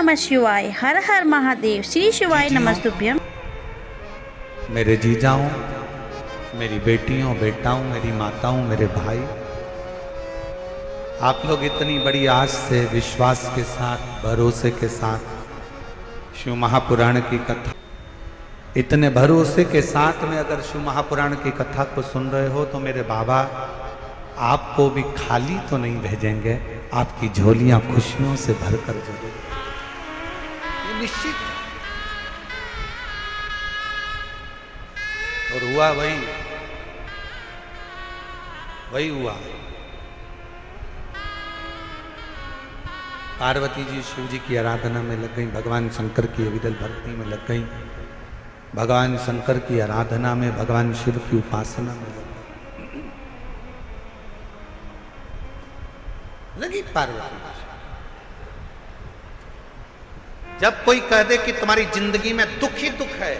नमः शिवाय। हर हर महादेव। श्री शिवाय नमस्तुभ्यम। मेरे जीजाओं, मेरी बेटियों, बेटाओं, मेरी माताओं, मेरे भाई, आप लोग इतनी बड़ी आस से, विश्वास के साथ, भरोसे के साथ शिव महापुराण की कथा, इतने भरोसे के साथ में अगर शिव महापुराण की कथा को सुन रहे हो तो मेरे बाबा आपको भी खाली तो नहीं भेजेंगे, आपकी झोलियां खुशियों से भरकर जरूर, ये निश्चित। और हुआ वही हुआ। पार्वती जी शिव जी की आराधना में लग गई, भगवान शंकर की अविरल भक्ति में लग गई, भगवान शंकर की आराधना में, भगवान शिव की उपासना में लगी पार्वती। जब कोई कह दे कि तुम्हारी जिंदगी में दुख ही दुख है,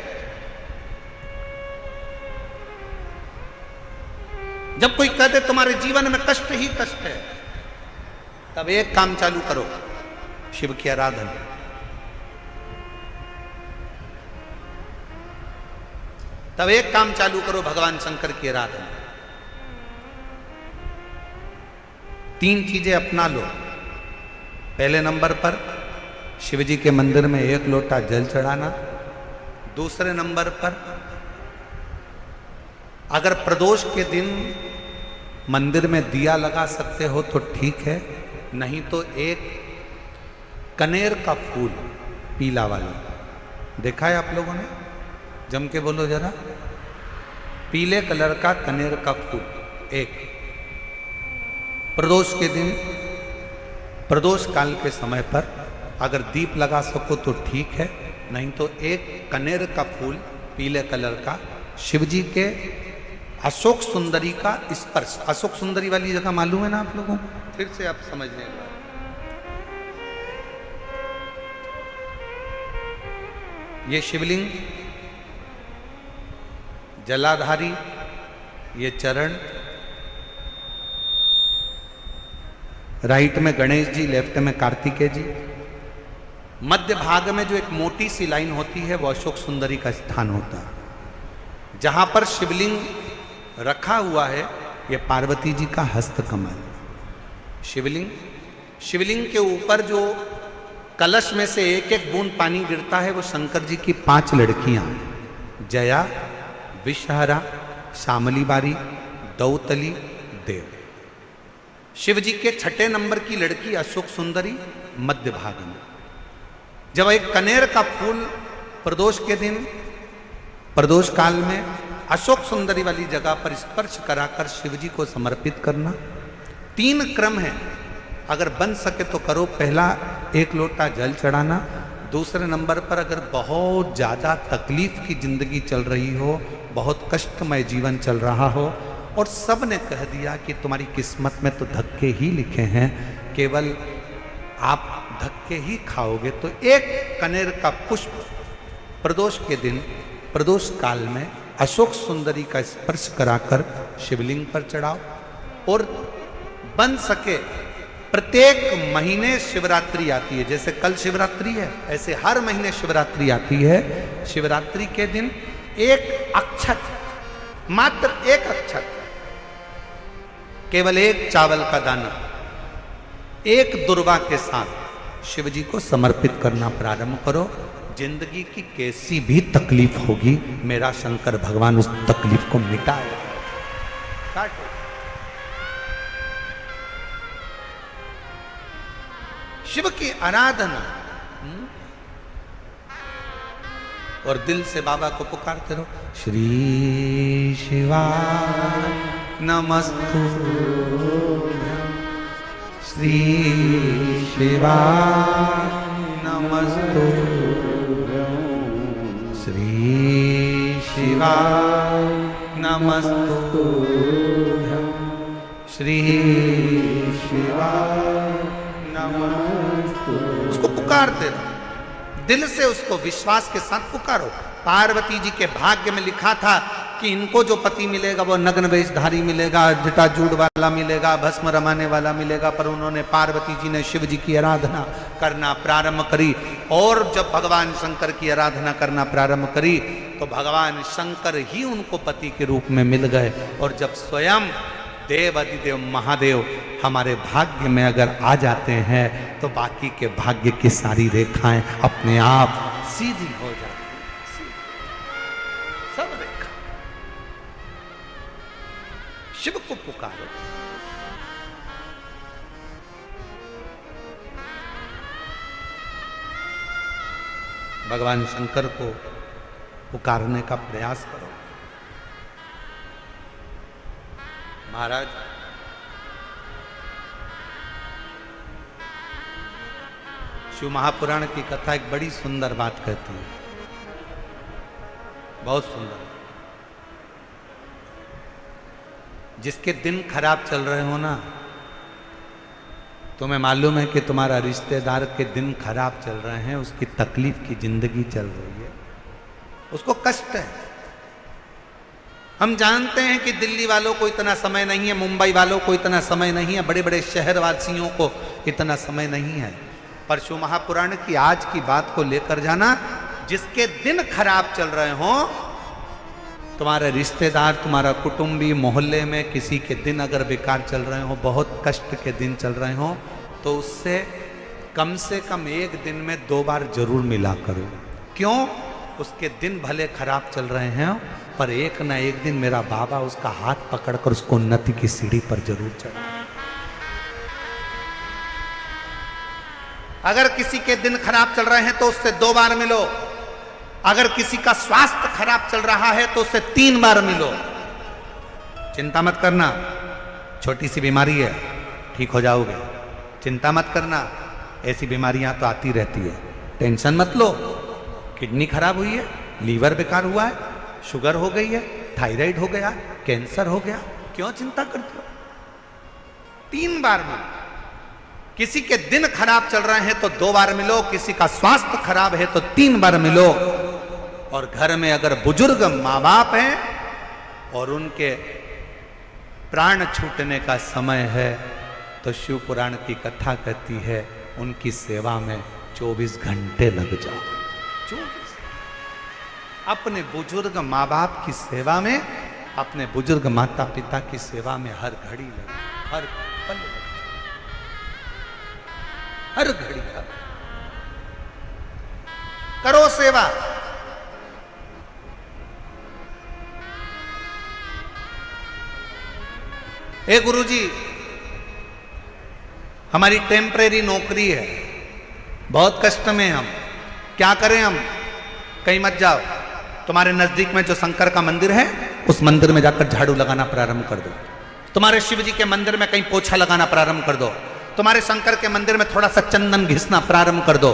जब कोई कह दे तुम्हारे जीवन में कष्ट ही कष्ट है, तब एक काम चालू करो, शिव की आराधना। तब एक काम चालू करो, भगवान शंकर की आराधना। 3 चीजें अपना लो। पहले नंबर पर शिव जी के मंदिर में 1 लोटा जल चढ़ाना। दूसरे नंबर पर अगर प्रदोष के दिन मंदिर में दिया लगा सकते हो तो ठीक है, नहीं तो एक कनेर का फूल पीला वाला, देखा है आप लोगों ने? जम के बोलो जरा। पीले कलर का कनेर का फूल एक, प्रदोष के दिन, प्रदोष काल के समय पर अगर दीप लगा सको तो ठीक है, नहीं तो एक कनेर का फूल पीले कलर का, शिव जी के अशोक सुंदरी का स्पर्श। अशोक सुंदरी वाली जगह मालूम है ना आप लोगों को? फिर से आप समझने का, ये शिवलिंग, जलाधारी, ये चरण, राइट में गणेश जी, लेफ्ट में कार्तिकेय जी, मध्य भाग में जो एक मोटी सी लाइन होती है वो अशोक सुंदरी का स्थान होता है। जहां पर शिवलिंग रखा हुआ है ये पार्वती जी का हस्त कमल। शिवलिंग के ऊपर जो कलश में से एक एक बूंद पानी गिरता है वो शंकर जी की 5 लड़कियां, जया, विषहरा, शामली बारी, दौतली, देव। शिव जी के 6ठे नंबर की लड़की अशोक सुंदरी मध्य भाग में। जब एक कनेर का फूल प्रदोष के दिन, प्रदोष काल में अशोक सुंदरी वाली जगह पर स्पर्श कराकर शिव जी को समर्पित करना। 3 क्रम है, अगर बन सके तो करो। पहला 1 लोटा जल चढ़ाना। दूसरे नंबर पर अगर बहुत ज़्यादा तकलीफ की जिंदगी चल रही हो, बहुत कष्टमय जीवन चल रहा हो और सब ने कह दिया कि तुम्हारी किस्मत में तो धक्के ही लिखे हैं, केवल आप धक्के ही खाओगे, तो एक कनेर का पुष्प प्रदोष के दिन, प्रदोष काल में अशोक सुंदरी का स्पर्श कराकर शिवलिंग पर चढ़ाओ। और बन सके प्रत्येक महीने शिवरात्रि आती है, जैसे कल शिवरात्रि है ऐसे हर महीने शिवरात्रि आती है। शिवरात्रि के दिन 1 अक्षत, मात्र 1 अक्षत, केवल 1 चावल का दाना, 1 दुर्वा के साथ शिव जी को समर्पित करना प्रारंभ करो। जिंदगी की कैसी भी तकलीफ होगी, मेरा शंकर भगवान उस तकलीफ को मिटाएगा। शिव की आराधना और दिल से बाबा को पुकारते रहो। श्री शिवाय नमस्तु, श्री शिवाय नमस्तु, श्री शिवाय नमस्तु, श्री शिवाय नमस्तु। उसको पुकारते रहो, दिल से उसको विश्वास के साथ पुकारो। पार्वती जी के भाग्य में लिखा था कि इनको जो पति मिलेगा वो नग्न वेशधारी मिलेगा, जटाजूड़ वाला मिलेगा, भस्म रमाने वाला मिलेगा, पर उन्होंने, पार्वती जी ने शिव जी की आराधना करना प्रारंभ करी और जब भगवान शंकर की आराधना करना प्रारंभ करी तो भगवान शंकर ही उनको पति के रूप में मिल गए। और जब स्वयं देव अधिदेव महादेव हमारे भाग्य में अगर आ जाते हैं तो बाकी के भाग्य की सारी रेखाएं अपने आप सीधी हो जाती हैं। सब रेखा शिव को पुकारो। भगवान शंकर को पुकारने का प्रयास करो। महाराज शिव महापुराण की कथा एक बड़ी सुंदर बात कहती है, बहुत सुंदर। जिसके दिन खराब चल रहे हो ना, तुम्हें मालूम है कि तुम्हारा रिश्तेदार के दिन खराब चल रहे हैं, उसकी तकलीफ की जिंदगी चल रही है, उसको कष्ट है। हम जानते हैं कि दिल्ली वालों को इतना समय नहीं है, मुंबई वालों को इतना समय नहीं है, बड़े बड़े शहर वासियों को इतना समय नहीं है। पर शिव महापुराण की आज की बात को लेकर जाना, जिसके दिन खराब चल रहे हो, तुम्हारा रिश्तेदार, तुम्हारा कुटुंबी, मोहल्ले में किसी के दिन अगर बेकार चल रहे हो, बहुत कष्ट के दिन चल रहे हो, तो उससे कम से कम एक दिन में 2 बार जरूर मिला करो। क्यों? उसके दिन भले खराब चल रहे हैं, पर एक ना एक दिन मेरा बाबा उसका हाथ पकड़कर उसको उन्नति की सीढ़ी पर जरूर चढ़ा। अगर किसी के दिन खराब चल रहे हैं तो उससे 2 बार मिलो। अगर किसी का स्वास्थ्य खराब चल रहा है तो उससे 3 बार मिलो। चिंता मत करना, छोटी सी बीमारी है, ठीक हो जाओगे। चिंता मत करना, ऐसी बीमारियां तो आती रहती है, टेंशन मत लो। किडनी खराब हुई है, लीवर बेकार हुआ है, शुगर हो गई है, थायराइड हो गया, कैंसर हो गया, क्यों चिंता करते हो? 3 बार मिलो। किसी के दिन खराब चल रहे हैं तो 2 बार मिलो, किसी का स्वास्थ्य खराब है तो 3 बार मिलो। और घर में अगर बुजुर्ग माँ बाप हैं और उनके प्राण छूटने का समय है तो शिव पुराण की कथा कहती है उनकी सेवा में 24 घंटे लग जाओ। 24 अपने बुजुर्ग माँ बाप की सेवा में, अपने बुजुर्ग माता पिता की सेवा में हर घड़ी लगे, हर पल लगे, हर घड़ी करो सेवा। ए गुरुजी, हमारी टेम्परेरी नौकरी है, बहुत कष्ट में हम, क्या करें हम? कहीं मत जाओ, तुम्हारे नजदीक में जो शंकर का मंदिर है उस मंदिर में जाकर झाड़ू लगाना प्रारंभ कर दो। तुम्हारे शिव जी के मंदिर में कहीं पोछा लगाना प्रारंभ कर दो। तुम्हारे शंकर के मंदिर में थोड़ा सा चंदन घिसना प्रारंभ कर दो।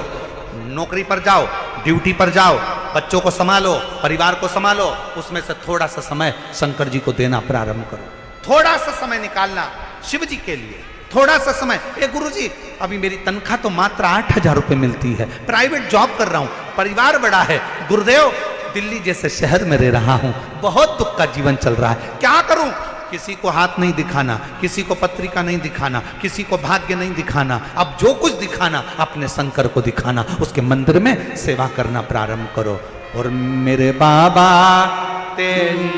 नौकरी पर जाओ, ड्यूटी पर जाओ, बच्चों को संभालो, परिवार को संभालो, उसमें से थोड़ा सा समय शंकर जी को देना प्रारंभ करो। थोड़ा सा समय निकालना शिव जी के लिए, थोड़ा सा समय। ए गुरुजी, अभी मेरी तनख्वाह तो मात्र 8,000 रुपए मिलती है, प्राइवेट जॉब कर रहा हूं, परिवार बड़ा है, गुरुदेव दिल्ली जैसे शहर में रह रहा हूं, बहुत दुख का जीवन चल रहा है, क्या करूं? किसी को हाथ नहीं दिखाना, किसी को पत्रिका नहीं दिखाना, किसी को भाग्य नहीं दिखाना, अब जो कुछ दिखाना अपने शंकर को दिखाना, उसके मंदिर में सेवा करना प्रारंभ करो। और मेरे बाबा तेरी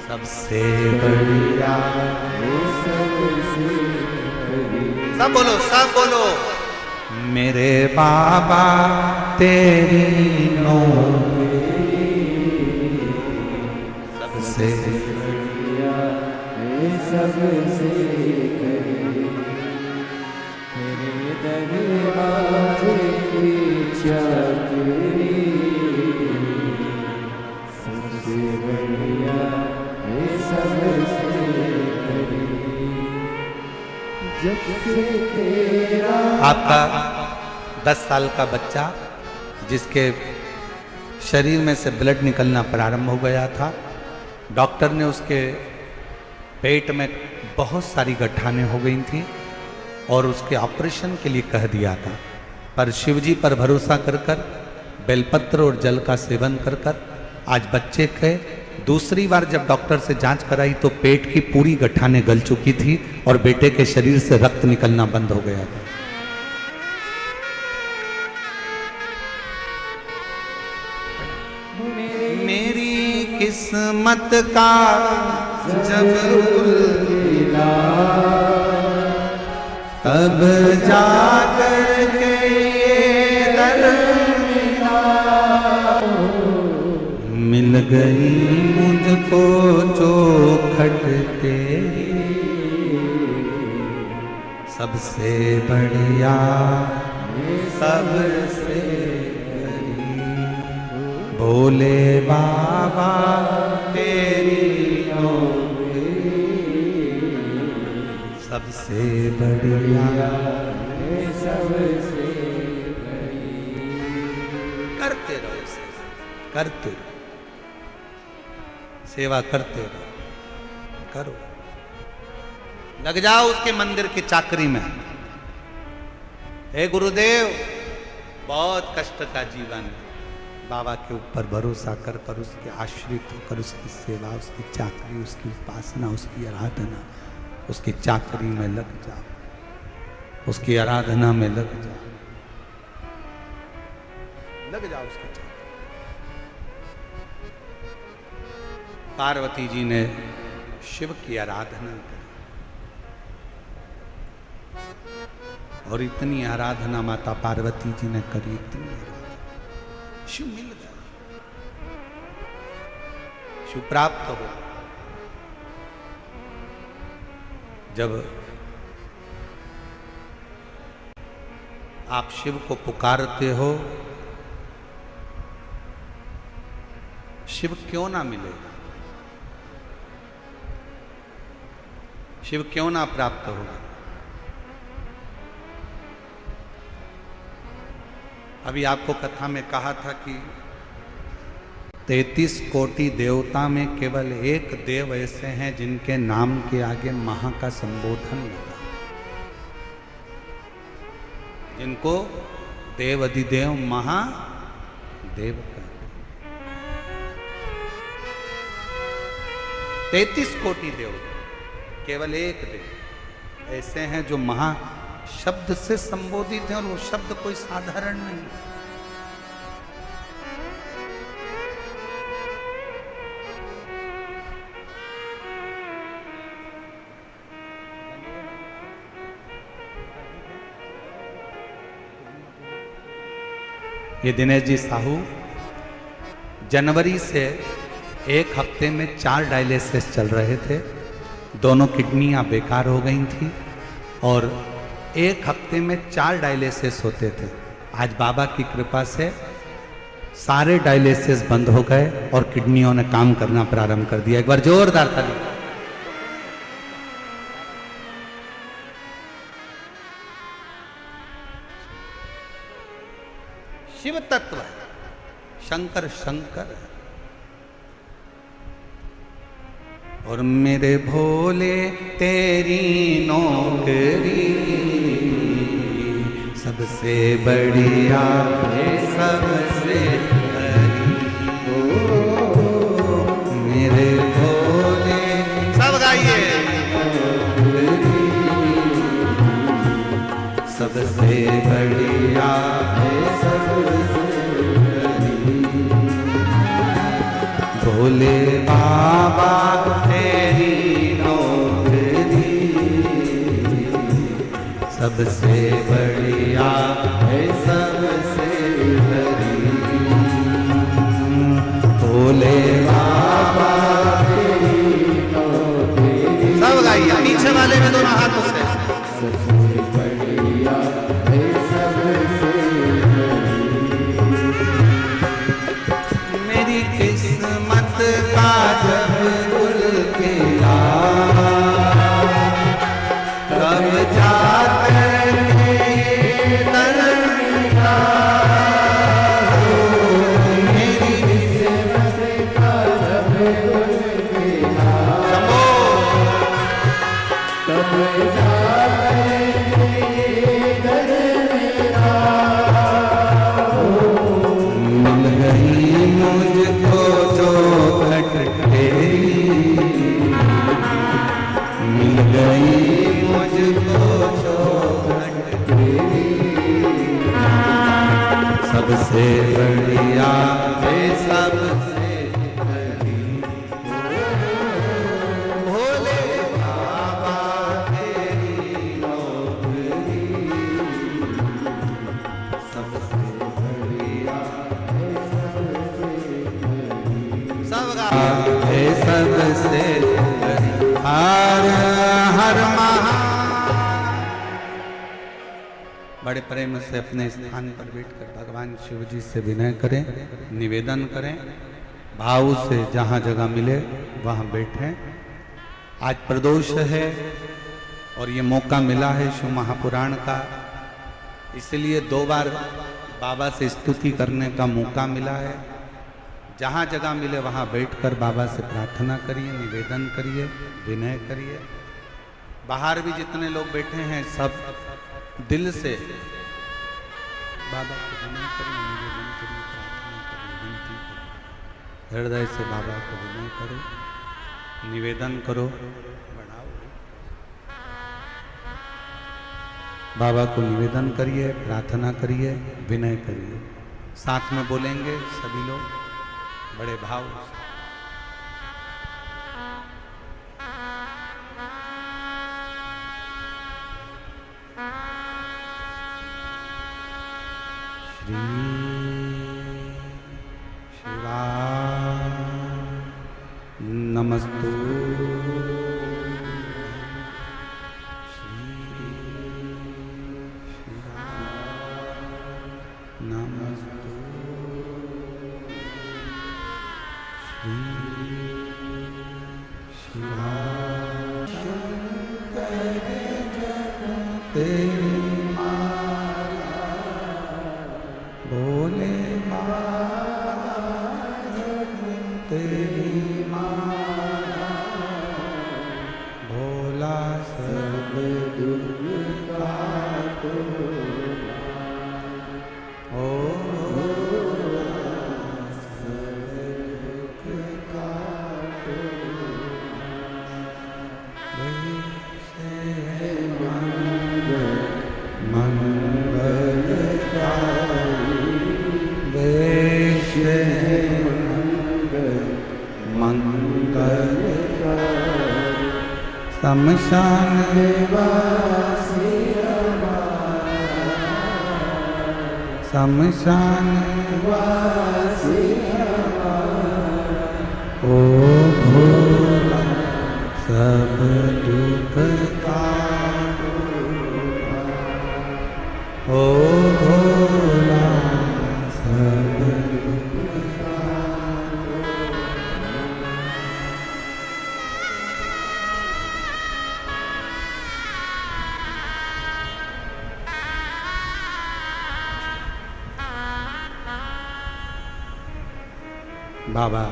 सबसे बढ़िया, सब बोलो, सब बोलो, मेरे बाबा तेरी सबसे बढ़िया, सबसे तेरे दरबार की चाकरी, सबसे बढ़िया सबसे तेरा। आपका 10 साल का बच्चा जिसके शरीर में से ब्लड निकलना प्रारंभ हो गया था, डॉक्टर ने उसके पेट में बहुत सारी गठानें हो गई थी और उसके ऑपरेशन के लिए कह दिया था। पर शिवजी पर भरोसा कर कर, बेलपत्र और जल का सेवन कर कर आज बच्चे के दूसरी बार जब डॉक्टर से जांच कराई तो पेट की पूरी गठाने गल चुकी थी और बेटे के शरीर से रक्त निकलना बंद हो गया था। मेरी किस्मत का जब उल्टा तब जाकर के ये दर मिल गई मुझको चौखट तेरी, सबसे बढ़िया सबसे भोले बाबा तेरी नौकरी सबसे बढ़िया सबसे करते रहो, करते रहो, सेवा करते रहो, करो, लग जाओ उसके मंदिर की चाकरी में। हे गुरुदेव, बहुत कष्ट का जीवन है, बाबा के ऊपर भरोसा कर कर उसके आश्रित होकर उसकी सेवा, उसकी चाकरी, उसकी उपासना, उसकी आराधना, उसकी चाकरी में लग जाओ, उसकी आराधना में लग जाओ, लग जाओ उसकी चाकरी। पार्वती जी ने शिव की आराधना करी और इतनी आराधना माता पार्वती जी ने करी, इतनी आराधना, शिव मिल गया, शिव प्राप्त हो। जब आप शिव को पुकारते हो, शिव क्यों ना मिलेगा, शिव क्यों ना प्राप्त होगा। अभी आपको कथा में कहा था कि 33 कोटि देवता में केवल एक देव ऐसे हैं जिनके नाम के आगे महा का संबोधन लगा, जिनको देव अधिदेव महादेव कहते। 33 कोटि देवता, केवल एक देव ऐसे हैं जो महा शब्द से संबोधित है, और वो शब्द कोई साधारण नहीं। ये दिनेश जी साहू जनवरी से एक हफ्ते में 4 डायलिसिस चल रहे थे, दोनों किडनियां बेकार हो गई थी और एक हफ्ते में 4 डायलिसिस होते थे। आज बाबा की कृपा से सारे डायलिसिस बंद हो गए और किडनियों ने काम करना प्रारंभ कर दिया। एक बार जोरदार ताली। शिव तत्व है, शंकर शंकर है। और मेरे भोले तेरी नौकरी सबसे बढ़िया है, सबसे बड़ी। मेरे भोले, सब गाइए, सबसे बढ़िया है, सबसे बड़ी। भोले बाबा तेरी नौकरी सबसे बढ़िया है, सबसे बड़ी। भोले बाबा तेरी नौकरी, सब गाइए, पीछे वाले में दोनों हाथों से। सबसे बढ़िया है, सबसे बड़ी। मेरी किस्मत का जब गुल खिला, तब जाकर के दर मिला। मेरी किस्मत का जब गुल खिला, तब गई मुझको चौखट तेरी, सबसे बढ़िया है सबसे बड़ी, भोले बाबा तेरी नौकरी, सबसे बढ़िया है सबसे बड़ी, हर हर महा। बड़े प्रेम से अपने स्थान पर बैठकर भगवान शिव जी से विनय करें, निवेदन करें, भाव से जहाँ जगह मिले वहाँ बैठें। आज प्रदोष है और ये मौका मिला है शिव महापुराण का, इसलिए 2 बार बाबा से स्तुति करने का मौका मिला है। जहाँ जगह मिले वहाँ बैठकर बाबा से प्रार्थना करिए, निवेदन करिए, विनय करिए। बाहर भी जितने लोग बैठे हैं सब दिल से बाबा को विनय करिए, निवेदन करिए, प्रार्थना करिए, विनती करिए। हृदय से बाबा को विनय करो, निवेदन करो, बढ़ाओ। बाबा को निवेदन करिए, प्रार्थना करिए, विनय करिए। साथ में बोलेंगे सभी लोग बड़े भाव से। श्री शिवाय नमस्तु, श्री शिवाय नमस्तु, श्री शिवाय तेरी भोले तेरी माला, भोला सब दुख काटो, ओ सब दुख काटो, वैसे मंगलकारी, शमशान निवासी शमशान निवासी ओ भोला सब दुख काटो, ओ भोला सब दुख काटो। बाबा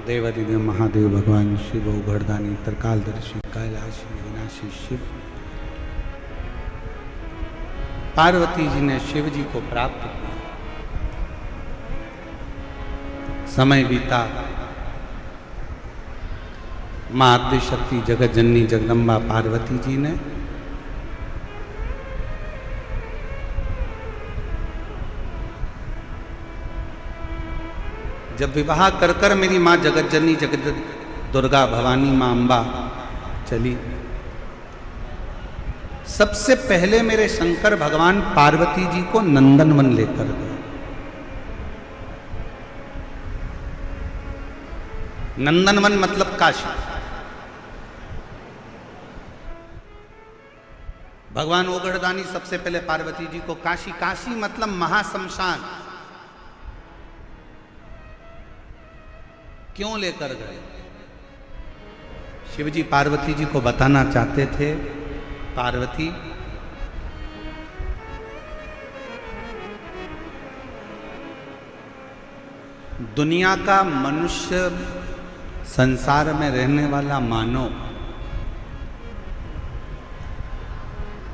देवादिदेव महादेव भगवान शिव उघड़दानी त्रिकालदर्शी कैलाशी विनाशी शिव पार्वती जी ने शिव जी को प्राप्त किया। समय बीता, मां आद्य शक्ति जगत जननी जगदम्बा पार्वती जी ने जब विवाह कर कर मेरी मां जगत जननी जगत दुर्गा भवानी मां अंबा चली, सबसे पहले मेरे शंकर भगवान पार्वती जी को नंदनवन लेकर गए। नंदनवन मतलब काशी। भगवान ओगढ़दानी सबसे पहले पार्वती जी को काशी, काशी मतलब महाशमशान, क्यों लेकर गए? शिवजी पार्वती जी को बताना चाहते थे, पार्वती दुनिया का मनुष्य, संसार में रहने वाला मानव,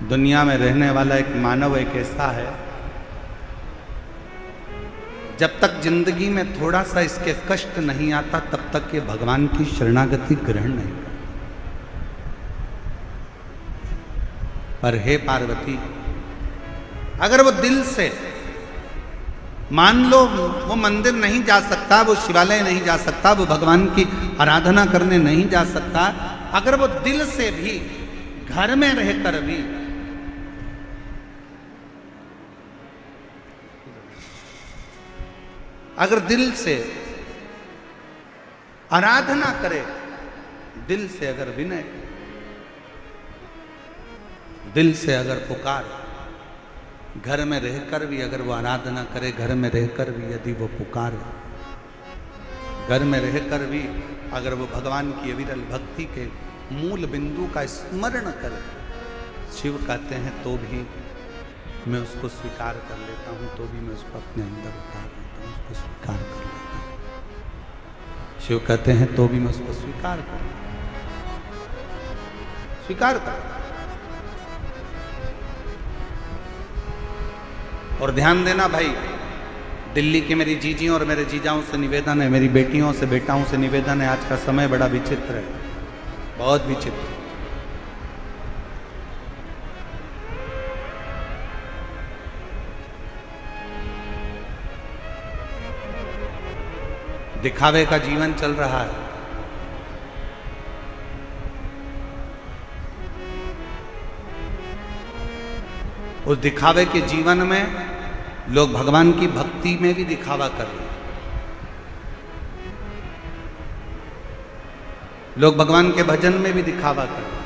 दुनिया में रहने वाला एक मानव एक ऐसा है जब तक जिंदगी में थोड़ा सा इसके कष्ट नहीं आता तब तक ये भगवान की शरणागति ग्रहण नहीं करता। पर हे पार्वती, अगर वो दिल से, मान लो वो मंदिर नहीं जा सकता, वो शिवालय नहीं जा सकता, वो भगवान की आराधना करने नहीं जा सकता, अगर वो दिल से भी घर में रहकर भी अगर दिल से आराधना करे, दिल से अगर विनय, दिल से अगर पुकार, घर में रहकर भी अगर वो आराधना करे, घर में रहकर भी यदि वो पुकारे, घर में रहकर भी अगर वो भगवान की अविरल भक्ति के मूल बिंदु का स्मरण करे, शिव कहते हैं तो भी मैं उसको स्वीकार कर लेता हूं, तो भी मैं उसको अपने अंदर उतार लेता हूं, उसको स्वीकार कर लेता हूं। शिव कहते हैं तो भी मैं उसको स्वीकार कर, स्वीकार कर। और ध्यान देना भाई, दिल्ली की मेरी जीजियों और मेरे जीजाओं से निवेदन है, मेरी बेटियों से बेटाओं से निवेदन है, आज का समय बड़ा विचित्र है, बहुत विचित्र। दिखावे का जीवन चल रहा है। उस दिखावे के जीवन में लोग भगवान की भक्ति में भी दिखावा कर रहे हैं, लोग भगवान के भजन में भी दिखावा कर रहे हैं।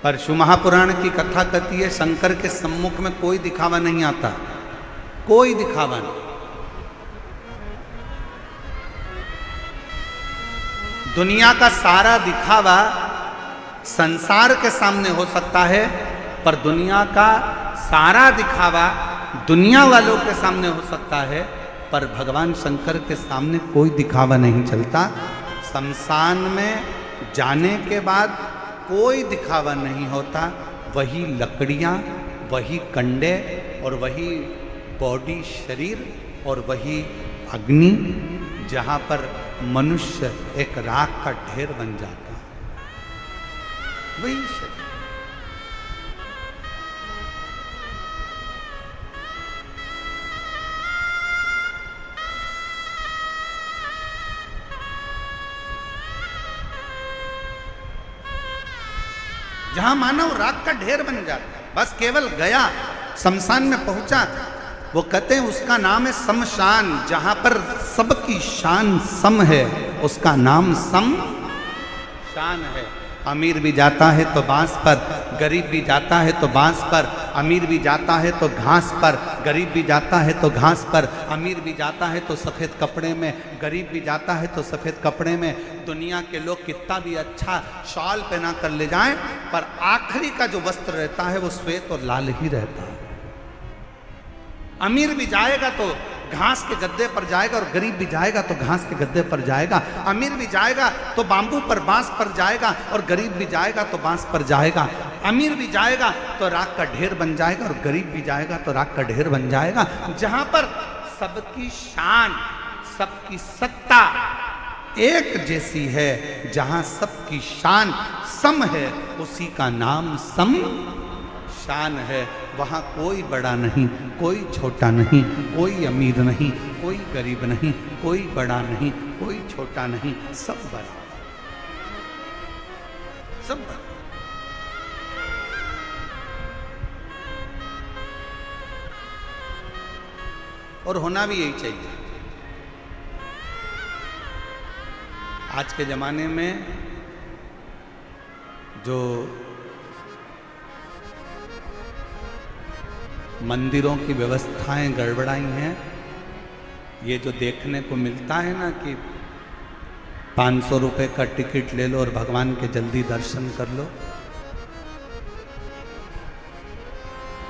पर शिव महापुराण की कथा कहती है, शंकर के सम्मुख में कोई दिखावा नहीं आता, कोई दिखावा नहीं। दुनिया का सारा दिखावा संसार के सामने हो सकता है, पर दुनिया का सारा दिखावा दुनिया वालों के सामने हो सकता है, पर भगवान शंकर के सामने कोई दिखावा नहीं चलता। शमशान में जाने के बाद कोई दिखावा नहीं होता, वही लकड़ियाँ, वही कंडे और वही बॉडी शरीर और वही अग्नि, जहाँ पर मनुष्य एक राख का ढेर बन जाता, वही शरीर। जहां मानव राख का ढेर बन जाता है, बस केवल गया, शमशान में पहुंचा, वो कहते हैं उसका नाम है शमशान, जहां पर सबकी शान सम है, उसका नाम सम शान है। अमीर भी जाता है तो बांस पर, गरीब भी जाता है तो बांस पर, अमीर भी जाता है तो घास पर, गरीब भी जाता है तो घास पर, अमीर भी जाता है तो सफ़ेद कपड़े में, गरीब भी जाता है तो सफ़ेद कपड़े में। दुनिया के लोग कितना भी अच्छा शॉल पहना कर ले जाएं, पर आखिरी का जो वस्त्र रहता है वो श्वेत और लाल ही रहता है। अमीर भी जाएगा तो घास के गद्दे पर जाएगा, और गरीब भी जाएगा तो घास के गद्दे पर जाएगा। अमीर भी जाएगा तो बांबू पर, बांस पर जाएगा, और गरीब भी जाएगा तो बांस पर जाएगा। अमीर भी जाएगा तो राख का ढेर बन जाएगा, और गरीब भी जाएगा तो राख का ढेर बन जाएगा। जहां पर सबकी शान, सबकी सत्ता एक जैसी है, जहां सबकी शान सम है, उसी का नाम सम शान है। वहाँ कोई बड़ा नहीं, कोई छोटा नहीं, कोई अमीर नहीं, कोई गरीब नहीं, कोई बड़ा नहीं, कोई छोटा नहीं, सब बड़ा, सब बड़ा। और होना भी यही चाहिए। आज के जमाने में जो मंदिरों की व्यवस्थाएं गड़बड़ाई हैं, ये जो देखने को मिलता है ना कि 500 रुपए का टिकट ले लो और भगवान के जल्दी दर्शन कर लो,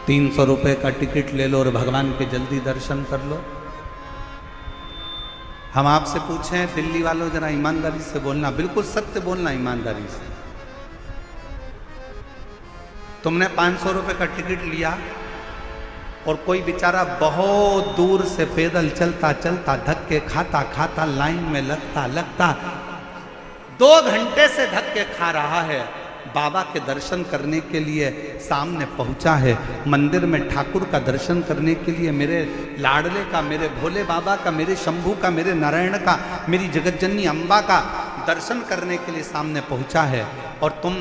300 रुपए का टिकट ले लो और भगवान के जल्दी दर्शन कर लो। हम आपसे पूछें, दिल्ली वालों जरा ईमानदारी से बोलना, बिल्कुल सत्य बोलना ईमानदारी से। तुमने 500 रुपए का टिकट लिया और कोई बेचारा बहुत दूर से पैदल चलता चलता, धक्के खाता खाता, लाइन में लगता लगता 2 घंटे से धक्के खा रहा है, बाबा के दर्शन करने के लिए सामने पहुंचा है, मंदिर में ठाकुर का दर्शन करने के लिए, मेरे लाडले का, मेरे भोले बाबा का, मेरे शंभू का, मेरे नारायण का, मेरी जगतजननी अम्बा का दर्शन करने के लिए सामने पहुंचा है, और तुम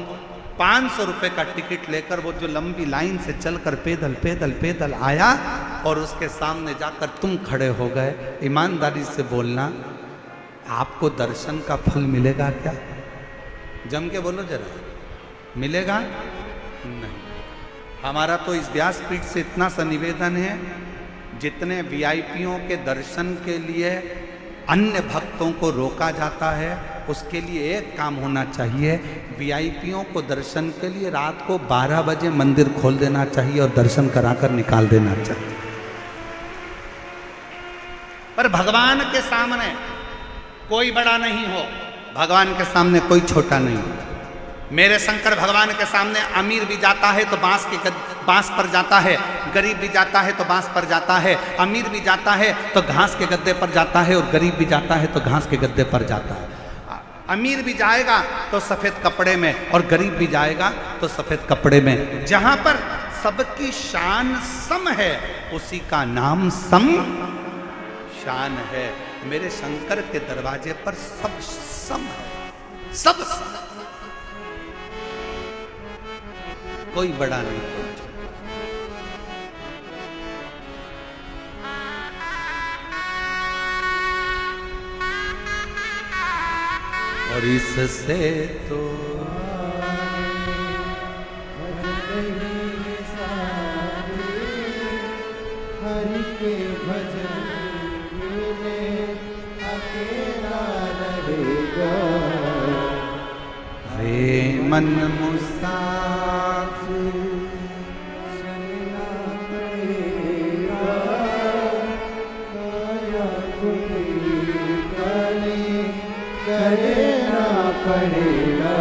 500 रुपए का टिकट लेकर वो जो लंबी लाइन से चलकर पैदल पैदल पैदल आया और उसके सामने जाकर तुम खड़े हो गए। ईमानदारी से बोलना, आपको दर्शन का फल मिलेगा क्या? जम के बोलो जरा, मिलेगा नहीं। हमारा तो इस व्यासपीठ से इतना सा निवेदन है, जितने वीआईपीओं के दर्शन के लिए अन्य भक्तों को रोका जाता है, उसके लिए एक काम होना चाहिए, वीआईपीओं को दर्शन के लिए रात को 12 बजे मंदिर खोल देना चाहिए और दर्शन कराकर निकाल देना चाहिए। पर भगवान के सामने कोई बड़ा नहीं हो, भगवान के सामने कोई छोटा नहीं हो। मेरे शंकर भगवान के सामने अमीर भी जाता है तो बांस पर जाता है, गरीब भी जाता है तो बांस पर जाता है, अमीर भी जाता है तो घास के गद्दे पर जाता है, और गरीब भी जाता है तो घास के गद्दे पर जाता है। अमीर भी जाएगा तो सफेद कपड़े में, और गरीब भी जाएगा तो सफेद कपड़े में। जहां पर सबकी शान सम है, उसी का नाम सम शान है। मेरे शंकर के दरवाजे पर सब सम है, सब सम। कोई बड़ा नहीं, कोई छोटा। और इससे तो हरि के भजन में अकेला रहेगा। रे मन मुसाफिर चलना पड़ेगा, काया गुली काली करना पड़ेगा।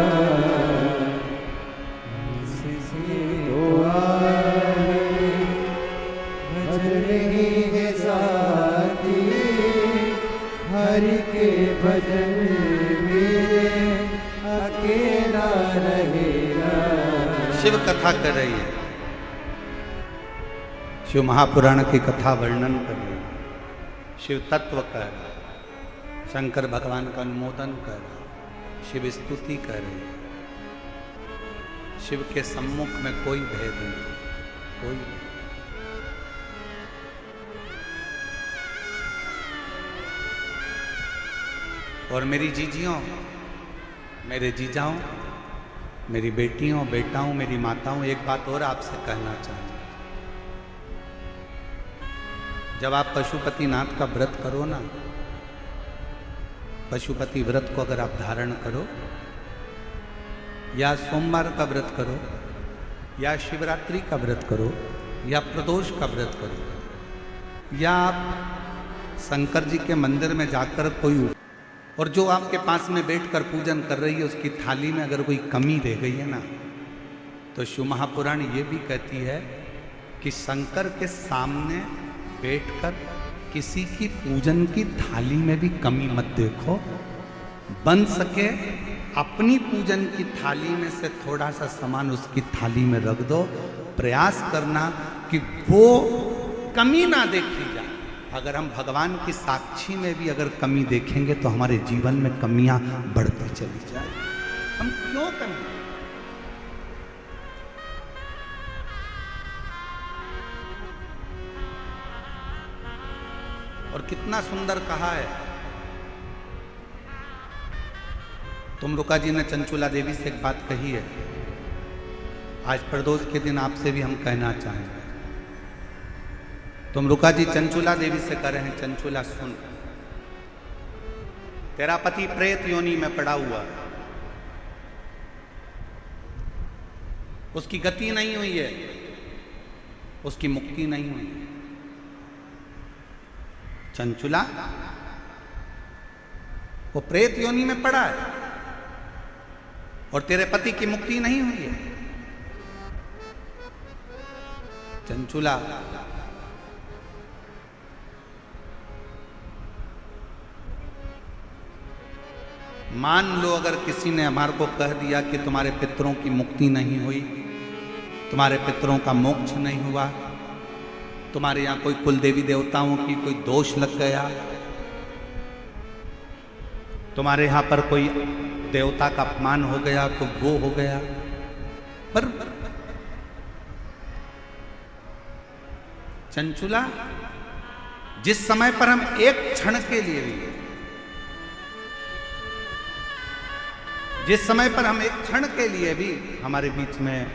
इससे दुआ है भजन ही है साथी, हरि के भजन में अकेला रहेगा। शिव कथा कर रही है, शिव महापुराण की कथा वर्णन कर रही है, शिव तत्व कह रहा है, शंकर भगवान का अनुमोदन कर रहा है, शिव स्तुति कर रही है। शिव के सम्मुख में कोई भेद नहीं, कोई नहीं। और मेरी जीजियों, मेरे जीजाओं, मेरी बेटियों, बेटाओं, मेरी माताओं, एक बात और आपसे कहना चाहूँ। जब आप पशुपतिनाथ का व्रत करो ना, पशुपति व्रत को अगर आप धारण करो, या सोमवार का व्रत करो, या शिवरात्रि का व्रत करो, या प्रदोष का व्रत करो, या आप शंकर जी के मंदिर में जाकर कोई, और जो आपके पास में बैठकर पूजन कर रही है उसकी थाली में अगर कोई कमी रह गई है ना, तो शिव महापुराण ये भी कहती है कि शंकर के सामने बैठकर किसी की पूजन की थाली में भी कमी मत देखो। बन सके अपनी पूजन की थाली में से थोड़ा सा सामान उसकी थाली में रख दो। प्रयास करना कि वो कमी ना देखी जाए। अगर हम भगवान की साक्षी में भी अगर कमी देखेंगे तो हमारे जीवन में कमियां बढ़ती चली जाएगी। हम क्यों कमी? और कितना सुंदर कहा है, तुमरुका जी ने चंचुला देवी से एक बात कही है, आज प्रदोष के दिन आपसे भी हम कहना चाहेंगे। तुमरुका जी चंचुला देवी से कह रहे हैं, चंचुला सुन, तेरा पति प्रेत योनि में पड़ा हुआ है, उसकी गति नहीं हुई है, उसकी मुक्ति नहीं हुई है। चंचुला, वो प्रेत योनि में पड़ा है और तेरे पति की मुक्ति नहीं हुई है। चंचुला, मान लो अगर किसी ने हमारे को कह दिया कि तुम्हारे पितरों की मुक्ति नहीं हुई, तुम्हारे पितरों का मोक्ष नहीं हुआ, तुम्हारे यहाँ कोई कुल देवी देवताओं की कोई दोष लग गया, तुम्हारे यहाँ पर कोई देवता का अपमान हो गया, तो वो हो गया। पर चंचुला, जिस समय पर हम एक क्षण के लिए भी, जिस समय पर हम एक क्षण के लिए भी हमारे बीच में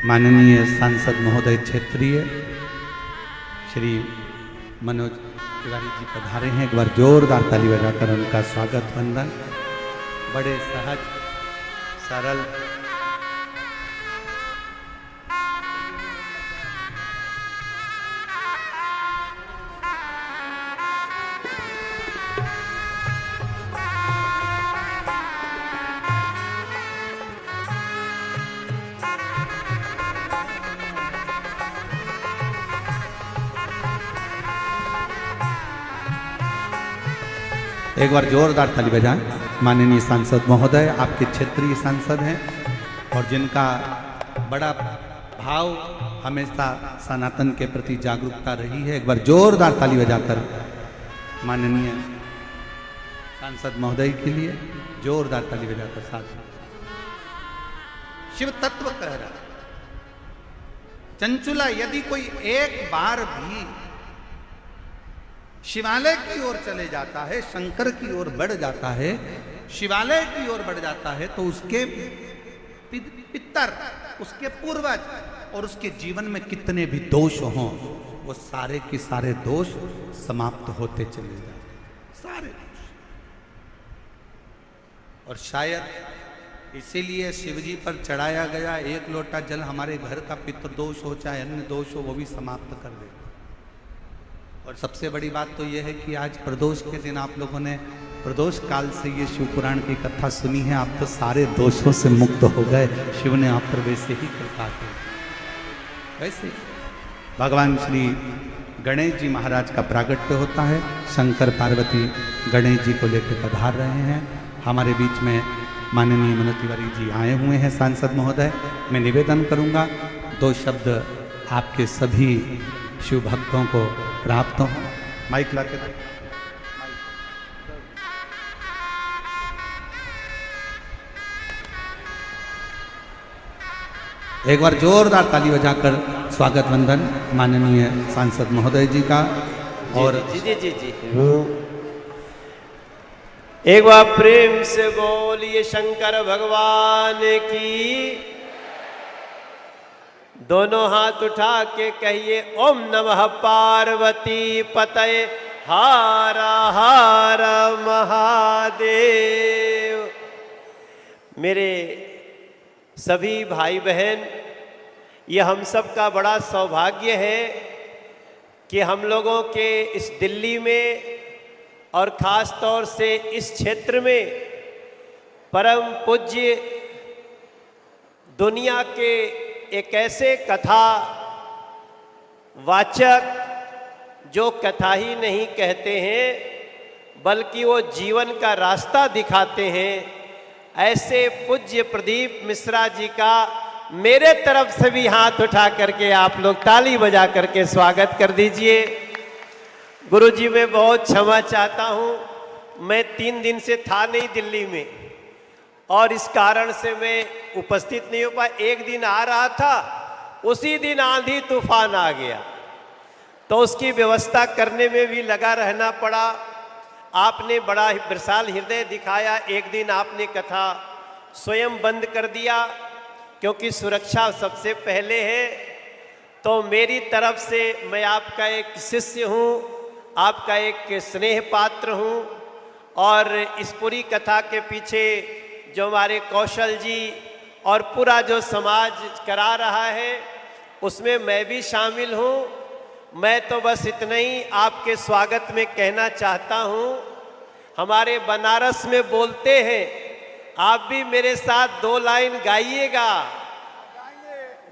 माननीय सांसद महोदय क्षेत्रीय श्री मनोज तिवारी जी पधारे हैं, एक बार जोरदार ताली बजाकर उनका स्वागत वंदन। बड़े सहज सरल एक बार जोरदार ताली बजाएं। माननीय सांसद महोदय आपके क्षेत्रीय सांसद हैं और जिनका बड़ा भाव हमेशा सनातन के प्रति जागरूकता रही है। एक बार जोरदार ताली बजाकर माननीय सांसद महोदय के लिए जोरदार ताली बजाकर साथ। शिव तत्व कह रहा चंचुला, यदि कोई एक बार भी शिवालय की ओर चले जाता है, शंकर की ओर बढ़ जाता है, शिवालय की ओर बढ़ जाता है, तो उसके पितर, उसके पूर्वज और उसके जीवन में कितने भी दोष हों, वो सारे के सारे दोष समाप्त होते चले जाते, सारे दोष। और शायद इसीलिए शिवजी पर चढ़ाया गया एक लोटा जल हमारे घर का पितृदोष हो चाहे अन्य दोष हो, वो भी समाप्त कर दे। और सबसे बड़ी बात तो यह है कि आज प्रदोष के दिन आप लोगों ने प्रदोष काल से ये शिव पुराण की कथा सुनी है, आप तो सारे दोषों से मुक्त हो गए। शिव ने आप पर वैसे ही कृपा की। वैसे भगवान श्री गणेश जी महाराज का प्रागट्य होता है, शंकर पार्वती गणेश जी को लेकर पधार रहे हैं। हमारे बीच में माननीय मनोज तिवारी जी आए हुए हैं सांसद महोदय। मैं निवेदन करूंगा 2 शब्द आपके सभी शिव भक्तों को प्राप्त हो। माइक लाके एक बार जोरदार ताली बजाकर स्वागत वंदन माननीय सांसद महोदय जी का। और जी एक बार प्रेम से बोलिए शंकर भगवान की। दोनों हाथ उठा के कहिए ओम नमः पार्वती पतये हर हर महादेव। मेरे सभी भाई बहन, ये हम सब का बड़ा सौभाग्य है कि हम लोगों के इस दिल्ली में और ख़ास तौर से इस क्षेत्र में परम पूज्य दुनिया के एक ऐसे कथा वाचक जो कथा ही नहीं कहते हैं बल्कि वो जीवन का रास्ता दिखाते हैं, ऐसे पूज्य प्रदीप मिश्रा जी का मेरे तरफ से भी हाथ उठा करके आप लोग ताली बजा करके स्वागत कर दीजिए। गुरुजी, मैं बहुत क्षमा चाहता हूँ, मैं 3 दिन से था नहीं दिल्ली में और इस कारण से मैं उपस्थित नहीं हो पाया। एक दिन आ रहा था, उसी दिन आंधी तूफान आ गया, तो उसकी व्यवस्था करने में भी लगा रहना पड़ा। आपने बड़ा विशाल हृदय दिखाया। एक दिन आपने कथा स्वयं बंद कर दिया क्योंकि सुरक्षा सबसे पहले है। तो मेरी तरफ से मैं आपका एक शिष्य हूँ, आपका एक स्नेह पात्र हूँ और इस पूरी कथा के पीछे जो हमारे कौशल जी और पूरा जो समाज करा रहा है उसमें मैं भी शामिल हूँ। मैं तो बस इतना ही आपके स्वागत में कहना चाहता हूँ। हमारे बनारस में बोलते हैं, आप भी मेरे साथ 2 लाइन गाइएगा।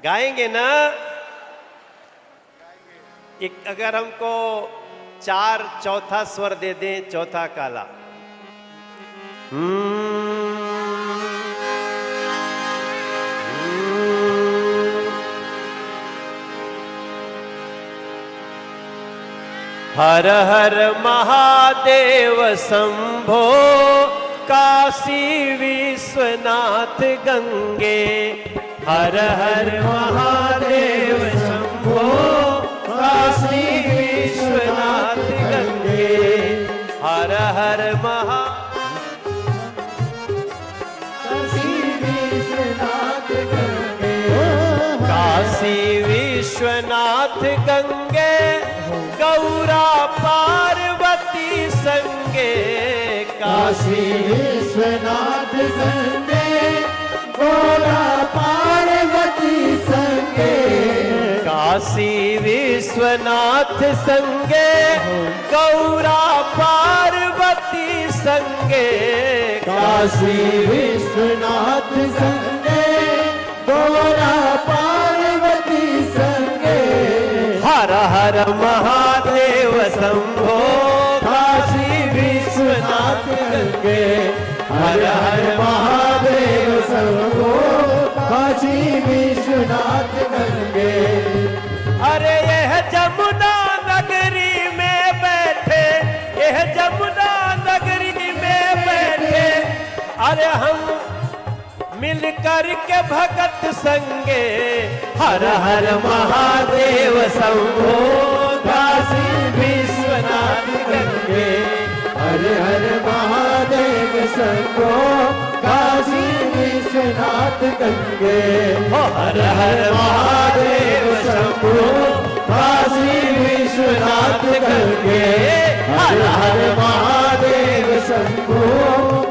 गाएंगे ना? एक अगर हमको 4 चौथा स्वर दे दें, चौथा काला, हर हर महादेव शंभो काशी विश्वनाथ गंगे। हर हर महादेव शंभो काशी विश्वनाथ गंगे। हर हर काशी विश्वनाथ गंगे गौरा पार्वती संगे। काशी विश्वनाथ संगे गौरा पार्वती संगे। काशी विश्वनाथ संगे गौरा पार्वती संगे। काशी विश्वनाथ संगे गौरा पार्वती संगे। हर हर महादेव शंभो काशी विश्वनाथ गंगे। हर हर महादेव शंभो काशी विश्वनाथ गंगे। अरे यह जमुना नगरी में बैठे, यह जमुना नगरी में बैठे, अरे हम मिल कर के भगत संगे। हर हर महादेव शंभो काशी विश्वनाथ गंगे। हर हर महादेव शंभो काशी विश्वनाथ गंगे। हर हर महादेव शंभो काशी विश्वनाथ गंगे। हर हर महादेव शंभो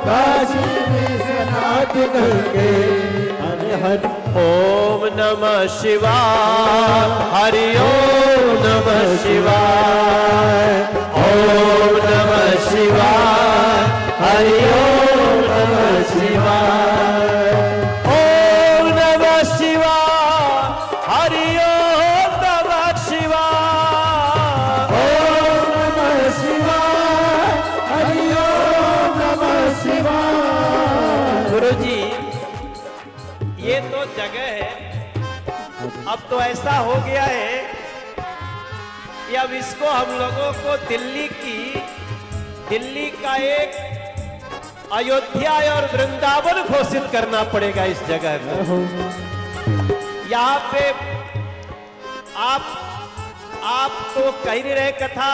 काशी विश्वनाथ गंगे। हर हर ओम नमः शिवाय। हरि ओम नमः शिवाय। ओम नमः शिवाय। हरि ओम नमः शिवाय। ओम नमः शिवाय। हरि ओम नमः शिवाय। ओम नमः शिवाय। हरि ओम नमः शिवाय। गुरुजी ये तो जगह है, अब तो ऐसा हो गया है कि अब इसको हम लोगों को दिल्ली का एक अयोध्या और वृंदावन घोषित करना पड़ेगा इस जगह में। यहाँ पे आप तो कह नहीं रहे कथा,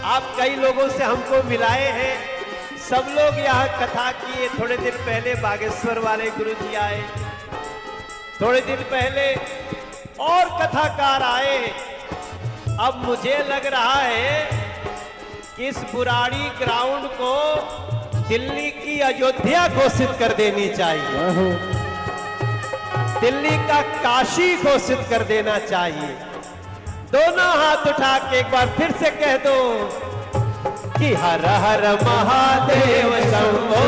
आप कई लोगों से हमको मिलाए हैं, सब लोग यहाँ कथा किए। थोड़े दिन पहले बागेश्वर वाले गुरुजी आए, थोड़े दिन पहले और कथाकार आए। अब मुझे लग रहा है कि इस बुराड़ी ग्राउंड को दिल्ली की अयोध्या घोषित कर देनी चाहिए, दिल्ली का काशी घोषित कर देना चाहिए। दोनों हाथ उठा के एक बार फिर से कह दो कि हर हर महादेव शंभो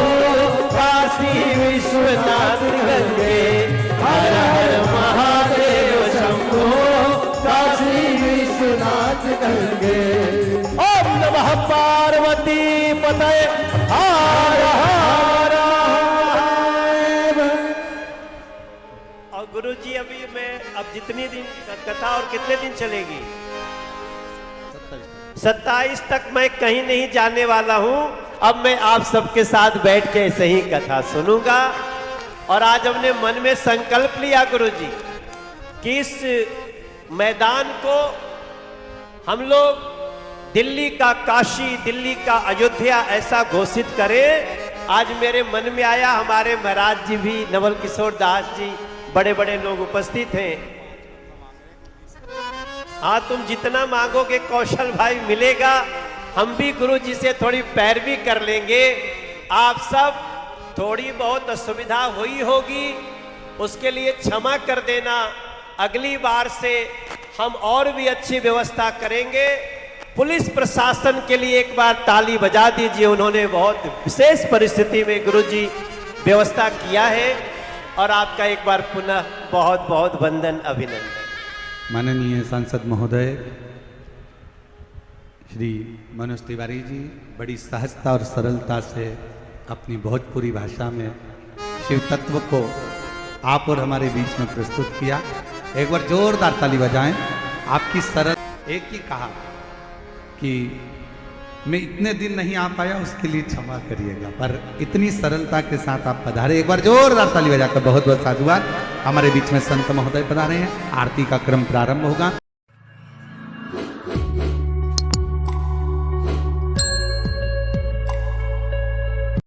काशी विश्वनाथ गंगे। हर हर महादेव शंभो काशी विश्वनाथ गंगे। ओम नमः पार्वती पतये हर हर। और गुरुजी अभी मैं अब जितनी दिन कथा और कितने दिन चलेगी? 27 तक मैं कहीं नहीं जाने वाला हूं। अब मैं आप सबके साथ बैठ के ऐसे ही कथा सुनूंगा। और आज हमने मन में संकल्प लिया गुरुजी कि इस मैदान को हम लोग दिल्ली का काशी, दिल्ली का अयोध्या ऐसा घोषित करें। आज मेरे मन में आया, हमारे महाराज जी भी, नवल किशोर दास जी, बड़े बड़े लोग उपस्थित हैं। हाँ, तुम जितना मांगोगे कौशल भाई मिलेगा। हम भी गुरु जी से थोड़ी पैरवी कर लेंगे। आप सब थोड़ी बहुत असुविधा हुई होगी, उसके लिए क्षमा कर देना। अगली बार से हम और भी अच्छी व्यवस्था करेंगे। पुलिस प्रशासन के लिए एक बार ताली बजा दीजिए, उन्होंने बहुत विशेष परिस्थिति में गुरुजी व्यवस्था किया है। और आपका एक बार पुनः बहुत बहुत वंदन, अभिनंदन। माननीय सांसद महोदय, श्री मनोज तिवारी जी बड़ी सहजता और सरलता से अपनी भोजपुरी भाषा में शिव तत्व को आप और हमारे बीच में प्रस्तुत किया। एक बार जोरदार ताली बजाएं। आपकी सरल एक ही कहा कि मैं इतने दिन नहीं आ पाया, उसके लिए क्षमा करिएगा, पर इतनी सरलता के साथ आप पधारे। एक बार जोरदार ताली बजाकर बहुत बहुत साधुवाद। हमारे बीच में संत महोदय पधारे हैं। आरती का क्रम प्रारंभ होगा।